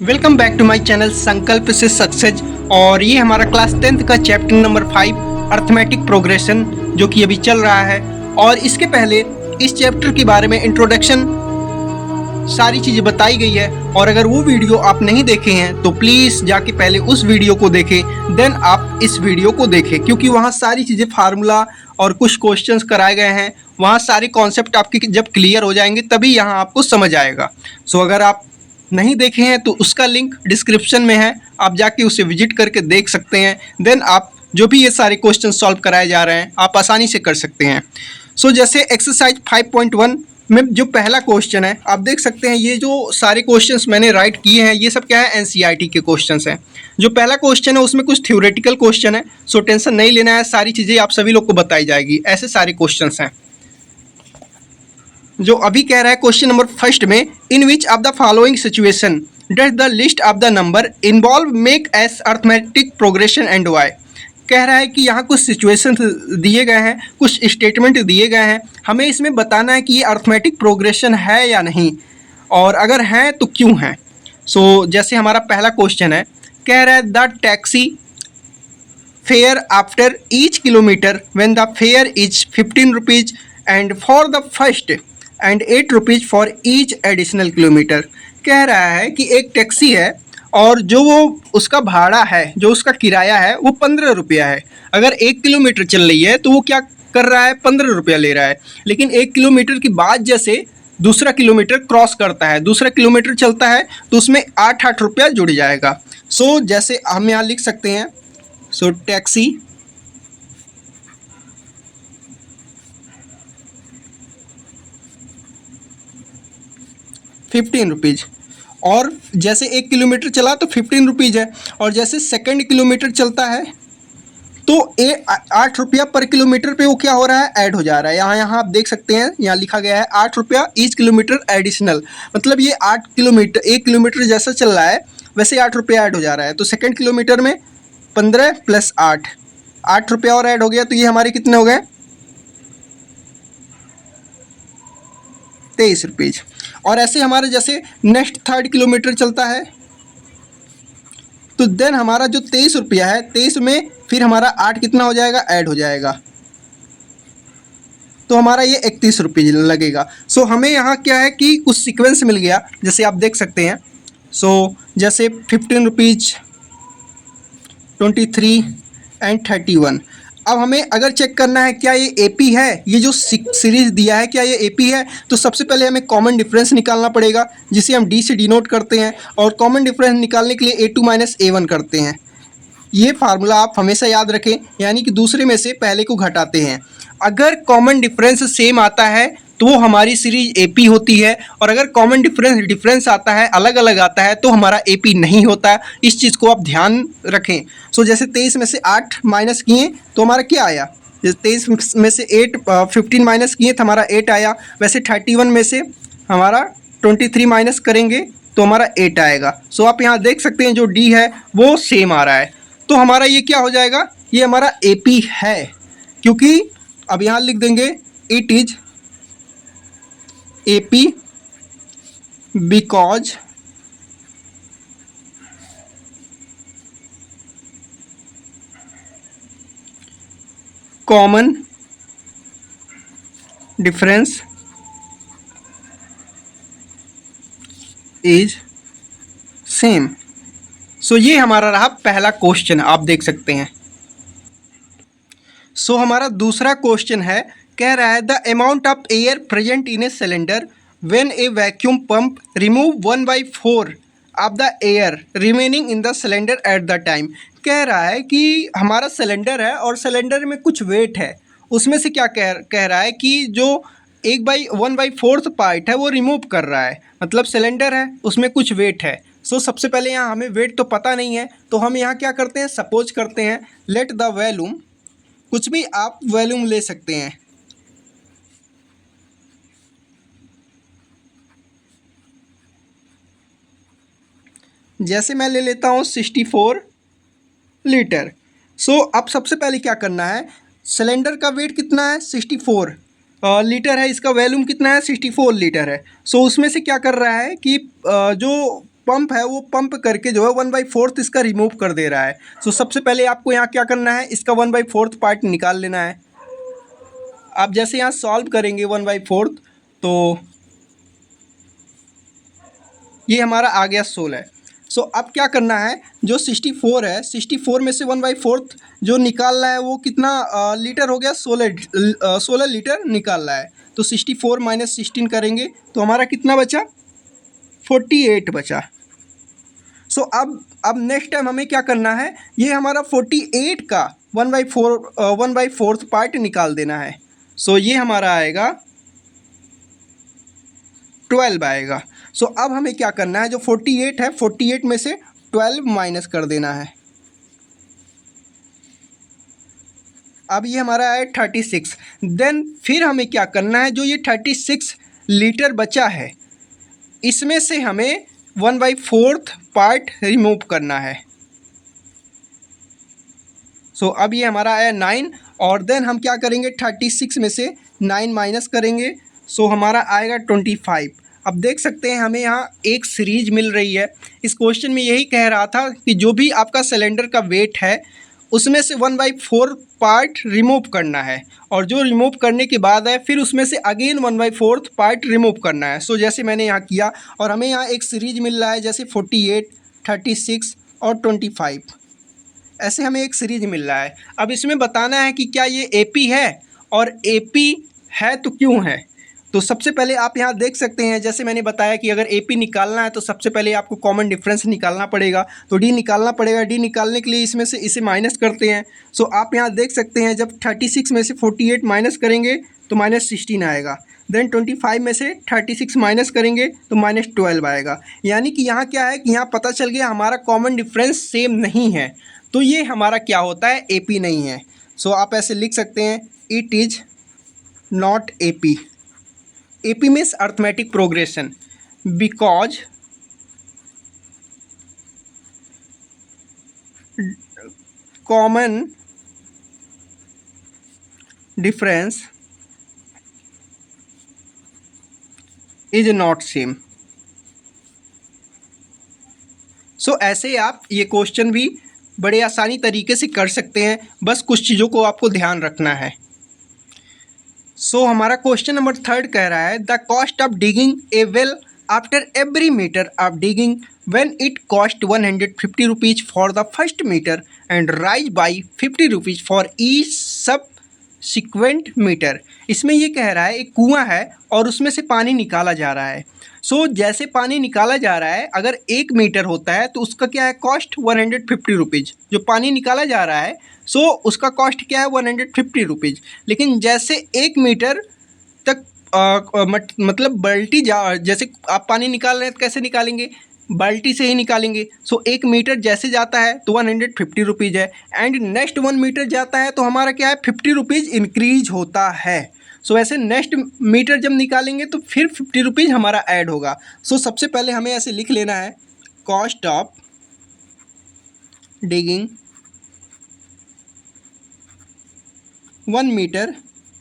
Welcome back to my channel Sankalp से success. और ये हमारा क्लास 10th का चैप्टर नंबर 5 अर्थमेटिक प्रोग्रेशन जो कि अभी चल रहा है। और इसके पहले इस चैप्टर के बारे में इंट्रोडक्शन सारी चीज़ें बताई गई है। और अगर वो वीडियो आप नहीं देखे हैं तो प्लीज़ जाके पहले उस वीडियो को देखें, देन आप इस वीडियो को देखें, क्योंकि वहाँ सारी चीज़ें फार्मूला और कुछ क्वेश्चंस कराए गए हैं। वहाँ सारे कॉन्सेप्ट आपके जब क्लियर हो जाएंगे तभी यहाँ आपको समझ आएगा। सो अगर आप नहीं देखे हैं तो उसका लिंक डिस्क्रिप्शन में है, आप जाके उसे विजिट करके देख सकते हैं। देन आप जो भी ये सारे क्वेश्चन सॉल्व कराए जा रहे हैं आप आसानी से कर सकते हैं। सो जैसे एक्सरसाइज 5.1 में जो पहला क्वेश्चन है आप देख सकते हैं, ये जो सारे क्वेश्चंस मैंने राइट किए हैं ये सब क्या है, एनसीईआरटी के क्वेश्चंस हैं। जो पहला क्वेश्चन है उसमें कुछ थ्योरेटिकल क्वेश्चन है, सो टेंशन नहीं लेना है, सारी चीज़ें आप सभी लोग को बताई जाएगी। ऐसे सारे क्वेश्चंस हैं जो अभी कह रहा है क्वेश्चन नंबर फर्स्ट में, in which of the following situation does the list of the number involve make as arithmetic progression and why. कह रहा है कि यहाँ कुछ सिचुएशन दिए गए हैं, कुछ स्टेटमेंट दिए गए हैं, हमें इसमें बताना है कि ये अर्थमेटिक प्रोग्रेशन है या नहीं, और अगर है तो क्यों है। सो जैसे हमारा पहला क्वेश्चन है, कह रहा है the taxi fare after each kilometre when the fair is 15 rupees and for the first and 8 rupees for each additional kilometre. कह रहा है कि एक टैक्सी है और जो वो उसका भाड़ा है, जो उसका किराया है वो 15 रुपया है। अगर 1 किलोमीटर चल रही है तो वो क्या कर रहा है, 15 रुपया ले रहा है। लेकिन 1 किलोमीटर के बाद जैसे दूसरा किलोमीटर क्रॉस करता है, दूसरा किलोमीटर चलता है तो उसमें 8 रुपया जुड़ जाएगा। सो जैसे हम यहाँ लिख सकते हैं, सो टैक्सी ₹15, और जैसे 1 किलोमीटर चला तो 15 रुपीज़ है, और जैसे सेकंड किलोमीटर चलता है तो 8 रुपया पर किलोमीटर पे वो क्या हो रहा है, ऐड हो जा रहा है। यहाँ आप देख सकते हैं, यहाँ लिखा गया है 8 रुपया ईच किलोमीटर एडिशनल, मतलब ये 8 किलोमीटर 1 किलोमीटर जैसा चल रहा है वैसे 8 रुपया ऐड हो जा रहा है। तो सेकंड किलोमीटर में 15 + 8 रुपया और ऐड हो गया, तो ये हमारे कितने हो गए, 23 रुपीज़। और ऐसे हमारे जैसे नेक्स्ट थर्ड किलोमीटर चलता है तो देन हमारा जो 23 रुपया है, 23 में फिर हमारा 8 कितना हो जाएगा, ऐड हो जाएगा, तो हमारा ये 31 रुपये लगेगा। सो हमें यहाँ क्या है कि कुछ सीक्वेंस मिल गया, जैसे आप देख सकते हैं। सो जैसे 15 रुपीज़, 23 एंड 31। अब हमें अगर चेक करना है क्या ये एपी है, ये जो सीरीज दिया है क्या ये एपी है, तो सबसे पहले हमें कॉमन डिफरेंस निकालना पड़ेगा जिसे हम डी से डिनोट करते हैं, और कॉमन डिफरेंस निकालने के लिए a2 - a1 करते हैं। ये फार्मूला आप हमेशा याद रखें, यानी कि दूसरे में से पहले को घटाते हैं। अगर कॉमन डिफरेंस सेम आता है तो वो हमारी सीरीज एपी होती है, और अगर कॉमन डिफरेंस आता है, अलग अलग आता है, तो हमारा एपी नहीं होता। इस चीज़ को आप ध्यान रखें। सो जैसे 23 में से 8 माइनस किए तो हमारा क्या आया, जैसे 23 में से 15 माइनस किए तो हमारा 8 आया। वैसे 31 में से हमारा 23 माइनस करेंगे तो हमारा 8 आएगा। सो आप यहाँ देख सकते हैं जो डी है वो सेम आ रहा है, तो हमारा ये क्या हो जाएगा, ये हमारा एपी है। क्योंकि अब यहाँ लिख देंगे it is AP because common difference is same। सो ये हमारा रहा पहला क्वेश्चन, आप देख सकते हैं। सो हमारा दूसरा क्वेश्चन है, कह रहा है the amount of air present in a cylinder when A vacuum pump remove 1/4 of the air remaining in the cylinder at the time. कह रहा है कि हमारा सिलेंडर है और सिलेंडर में कुछ वेट है, उसमें से क्या कह रहा है कि जो 1/4 पार्ट है वो रिमूव कर रहा है, मतलब सिलेंडर है उसमें कुछ वेट है। सो सबसे पहले यहाँ हमें वेट तो पता नहीं है, तो हम यहाँ क्या करते हैं, सपोज करते हैं लेट द वॉल्यूम, कुछ भी आप वॉल्यूम ले सकते हैं। जैसे मैं ले लेता हूँ 64 लीटर। सो अब सबसे पहले क्या करना है, सिलेंडर का वेट कितना है, 64 लीटर है, इसका वॉल्यूम कितना है, 64 लीटर है। सो उसमें से क्या कर रहा है कि जो पंप है वो पंप करके जो है 1/4 इसका रिमूव कर दे रहा है। सो सबसे पहले आपको यहाँ क्या करना है, इसका 1/4 पार्ट निकाल लेना है। आप जैसे यहाँ सॉल्व करेंगे 1/4, तो ये हमारा आ गया 16। सो अब क्या करना है, जो 64 है, 64 में से 1/4 जो निकालना है वो कितना लीटर हो गया, 16 लीटर निकालना है। तो 64 माइनस 16 करेंगे तो हमारा कितना बचा, 48 बचा। सो अब नेक्स्ट टाइम हमें क्या करना है, ये हमारा 48 का 1/4 पार्ट निकाल देना है। सो ये हमारा आएगा 12 आएगा। सो अब हमें क्या करना है, जो 48 है 48 में से 12 माइनस कर देना है। अब ये हमारा है 36। देन फिर हमें क्या करना है, जो ये 36 लीटर बचा है इसमें से हमें 1/4 पार्ट रिमूव करना है। सो अब ये हमारा आया 9, और देन हम क्या करेंगे, 36 में से 9 माइनस करेंगे। सो हमारा आएगा 25। अब देख सकते हैं हमें यहाँ एक सीरीज मिल रही है। इस क्वेश्चन में यही कह रहा था कि जो भी आपका सिलेंडर का वेट है उसमें से 1/4 पार्ट रिमूव करना है, और जो रिमूव करने के बाद है फिर उसमें से अगेन 1/4 पार्ट रिमूव करना है। सो जैसे मैंने यहाँ किया, और हमें यहाँ एक सीरीज मिल रहा है जैसे 48, 36 और 25, ऐसे हमें एक सीरीज मिल रहा है। अब इसमें बताना है कि क्या ये एपी है, और एपी है तो क्यों है। तो सबसे पहले आप यहाँ देख सकते हैं, जैसे मैंने बताया कि अगर एपी निकालना है तो सबसे पहले आपको कॉमन डिफरेंस निकालना पड़ेगा। तो डी निकालना पड़ेगा, डी निकालने के लिए इसमें से इसे माइनस करते हैं। सो आप यहाँ देख सकते हैं जब 36 में से 48 माइनस करेंगे तो -16 आएगा। देन 25 में से 36 माइनस करेंगे तो -12 आएगा। यानी कि यहाँ क्या है कि यहाँ पता चल गया हमारा कॉमन डिफरेंस सेम नहीं है, तो ये हमारा क्या होता है, एपी नहीं है। सो आप ऐसे लिख सकते हैं, it is not AP. AP means arithmetic progression because common difference is not same। सो ऐसे आप ये क्वेश्चन भी बड़े आसानी तरीके से कर सकते हैं, बस कुछ चीज़ों को आपको ध्यान रखना है। सो हमारा क्वेश्चन नंबर 3 कह रहा है, the cost of digging a well after every metre of digging when it cost 150 rupees for the first metre and rise by 50 rupees for each subsequent metre. इसमें ये कह रहा है एक कुआं है और उसमें से पानी निकाला जा रहा है। सो जैसे पानी निकाला जा रहा है, अगर 1 मीटर होता है तो उसका क्या है, कॉस्ट 150 रुपीज़। जो पानी निकाला जा रहा है सो उसका कॉस्ट क्या है, 150 रुपीज़। लेकिन जैसे 1 मीटर तक मतलब बाल्टी जैसे आप पानी निकाल रहे हैं तो कैसे निकालेंगे, बाल्टी से ही निकालेंगे। सो 1 मीटर जैसे जाता है तो 150 रुपीज़ है, एंड नेक्स्ट 1 मीटर जाता है तो हमारा क्या है, 50 रुपीज़ इंक्रीज होता है। सो ऐसे नेक्स्ट मीटर जब निकालेंगे तो फिर 50 रुपीज़ हमारा ऐड होगा। सो सबसे पहले हमें ऐसे लिख लेना है, cost of digging 1 metre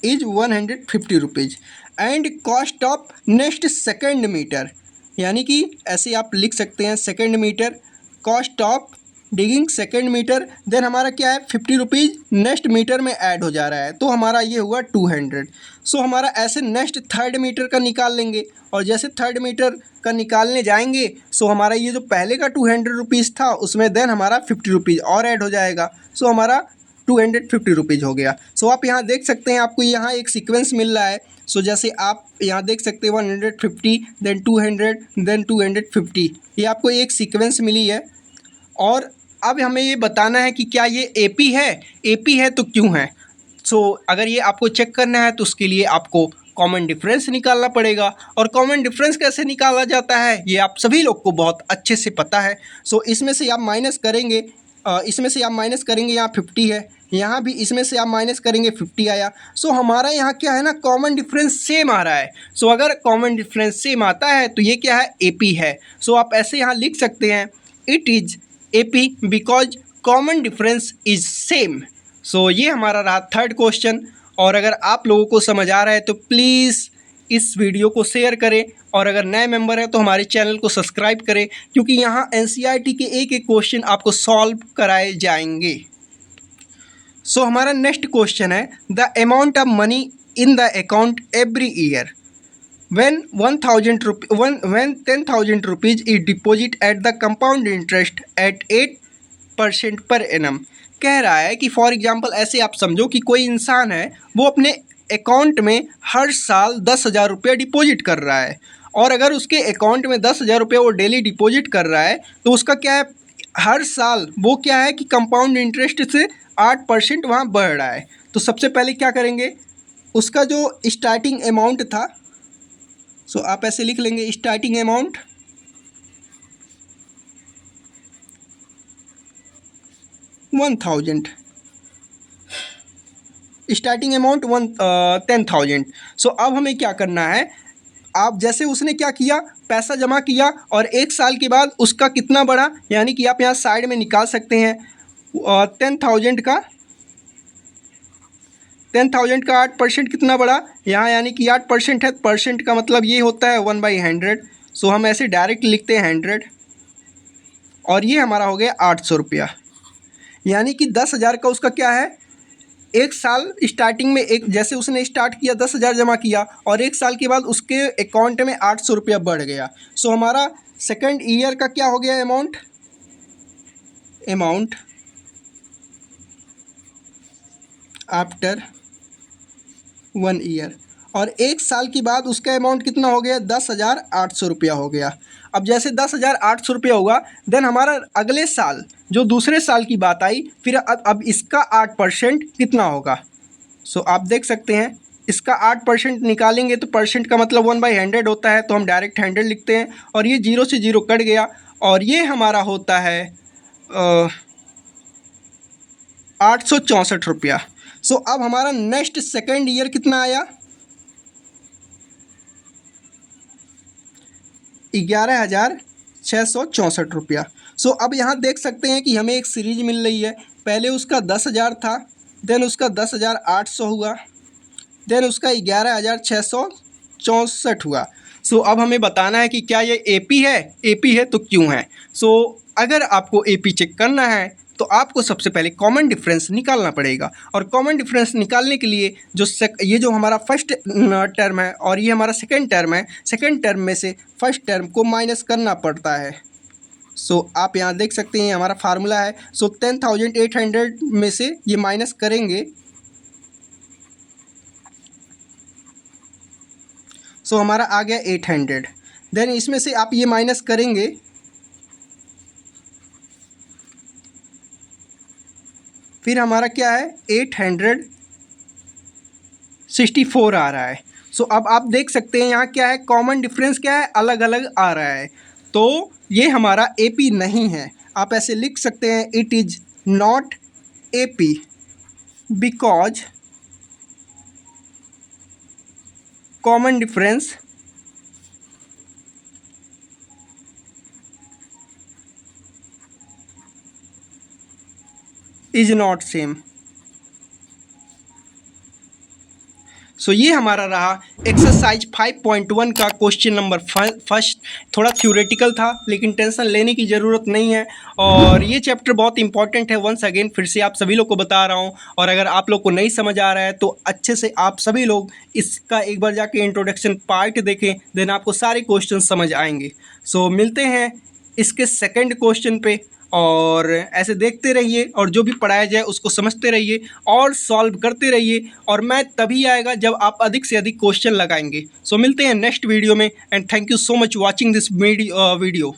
is 150 rupees and cost of next second metre, यानी कि ऐसे आप लिख सकते हैं, second metre cost of digging second metre, then हमारा क्या है, 50 रुपीज़ नेक्स्ट मीटर में ऐड हो जा रहा है, तो हमारा ये हुआ 200। सो हमारा ऐसे नेक्स्ट थर्ड मीटर का निकाल लेंगे, और जैसे थर्ड मीटर का निकालने जाएंगे सो हमारा ये जो पहले का 200 रुपीज़ था उसमें देन हमारा 50 रुपीज़ और ऐड हो जाएगा। सो हमारा 250 रुपीज़ हो गया। सो आप यहाँ देख सकते हैं, आपको यहाँ एक सीक्वेंस मिल रहा है। सो जैसे आप यहाँ देख सकते हैं 150 देन 200 देन 250, ये आपको एक सीक्वेंस मिली है। और अब हमें ये बताना है कि क्या ये एपी है, एपी है तो क्यों है। सो अगर ये आपको चेक करना है तो उसके लिए आपको कॉमन डिफरेंस निकालना पड़ेगा, और कॉमन डिफरेंस कैसे निकाला जाता है ये आप सभी लोग को बहुत अच्छे से पता है। सो इसमें से आप माइनस करेंगे, इसमें से आप माइनस करेंगे, यहाँ 50 है, यहाँ भी इसमें से आप माइनस करेंगे 50 आया। सो हमारा यहाँ क्या है ना, कॉमन डिफरेंस सेम आ रहा है। सो अगर कॉमन डिफरेंस सेम आता है तो ये क्या है, एपी है। सो आप ऐसे यहाँ लिख सकते हैं, it is AP because common difference is same. So ये हमारा रहा थर्ड क्वेश्चन। और अगर आप लोगों को समझ आ रहा है तो प्लीज़ इस वीडियो को शेयर करें और अगर नए मेंबर हैं तो हमारे चैनल को सब्सक्राइब करें, क्योंकि यहाँ एनसीईआरटी के एक एक क्वेश्चन आपको सॉल्व कराए जाएंगे। सो हमारा नेक्स्ट क्वेश्चन है, the amount of money in the account every year when 10,000 rupees is deposit at the compound interest at 8% per annum। कह रहा है कि फॉर एग्जांपल ऐसे आप समझो कि कोई इंसान है, वो अपने अकाउंट में हर साल 10,000 रुपया डिपॉजिट कर रहा है, और अगर उसके अकाउंट में 10,000 रुपया वो डेली डिपॉजिट कर रहा है तो उसका क्या है, हर साल वो क्या है कि कंपाउंड इंटरेस्ट से 8% वहाँ बढ़ रहा है। तो सबसे पहले क्या करेंगे, उसका जो स्टार्टिंग अमाउंट था, सो आप ऐसे लिख लेंगे स्टार्टिंग अमाउंट 1000, स्टार्टिंग अमाउंट 10,000। सो अब हमें क्या करना है, आप जैसे उसने क्या किया, पैसा जमा किया और एक साल के बाद उसका कितना बढ़ा, यानी कि आप यहाँ साइड में निकाल सकते हैं 10,000 का 8% कितना बढ़ा यहाँ, यानी कि 8% है, परसेंट का मतलब ये होता है 1/100। सो हम ऐसे डायरेक्ट लिखते हैं 100 और ये हमारा हो गया 800 रुपया। यानी कि 10,000 का उसका क्या है, एक साल स्टार्टिंग में एक जैसे उसने स्टार्ट किया 10,000 जमा किया और एक साल के बाद उसके अकाउंट में 800 रुपया बढ़ गया। सो हमारा सेकंड ईयर का क्या हो गया अमाउंट आफ्टर 1 ईयर, और एक साल के बाद उसका अमाउंट कितना हो गया, 10,800 रुपया हो गया। अब जैसे 10,800 रुपया होगा, देन हमारा अगले साल जो दूसरे साल की बात आई, फिर अब इसका 8% कितना होगा। सो आप देख सकते हैं इसका 8% निकालेंगे तो परसेंट का मतलब 1/100 होता है, तो हम डायरेक्ट 100 लिखते हैं और ये 0 से 0 कट गया और ये हमारा होता है 864 रुपया। सो अब हमारा नेक्स्ट सेकेंड ईयर कितना आया, 11,664 रुपया। सो अब यहाँ देख सकते हैं कि हमें एक सीरीज मिल रही है, पहले उसका 10,000 था, देन उसका 10,800 हुआ, देन उसका 11,664 हुआ। सो अब हमें बताना है कि क्या ये एपी है, एपी है तो क्यों है। सो अगर आपको एपी चेक करना है तो आपको सबसे पहले कॉमन डिफरेंस निकालना पड़ेगा, और कॉमन डिफरेंस निकालने के लिए ये जो हमारा फर्स्ट टर्म है और ये हमारा सेकंड टर्म है, सेकंड टर्म में से फर्स्ट टर्म को माइनस करना पड़ता है। सो आप यहाँ देख सकते हैं हमारा फार्मूला है। सो 10,800 में से ये माइनस करेंगे, सो हमारा आ गया 800। देन इसमें से आप ये माइनस करेंगे, फिर हमारा क्या है 864 आ रहा है। सो अब आप देख सकते हैं यहाँ क्या है, कॉमन डिफरेंस क्या है, अलग अलग आ रहा है, तो ये हमारा एपी नहीं है। आप ऐसे लिख सकते हैं, it is not AP because common difference is not same. So ये हमारा रहा एक्सरसाइज 5.1 का क्वेश्चन नंबर फर्स्ट। थोड़ा थ्योरेटिकल था लेकिन टेंशन लेने की ज़रूरत नहीं है, और ये चैप्टर बहुत इंपॉर्टेंट है। वंस अगेन फिर से आप सभी लोग को बता रहा हूँ, और अगर आप लोग को नहीं समझ आ रहा है तो अच्छे से आप सभी लोग इसका एक बार जाके इंट्रोडक्शन पार्ट देखें, देन आपको सारे क्वेश्चन समझ आएंगे। सो मिलते हैं इसके सेकेंड क्वेश्चन पे, और ऐसे देखते रहिए और जो भी पढ़ाया जाए उसको समझते रहिए और सॉल्व करते रहिए, और मैथ तभी आएगा जब आप अधिक से अधिक क्वेश्चन लगाएंगे। सो मिलते हैं नेक्स्ट वीडियो में, and thank you so much watching this video.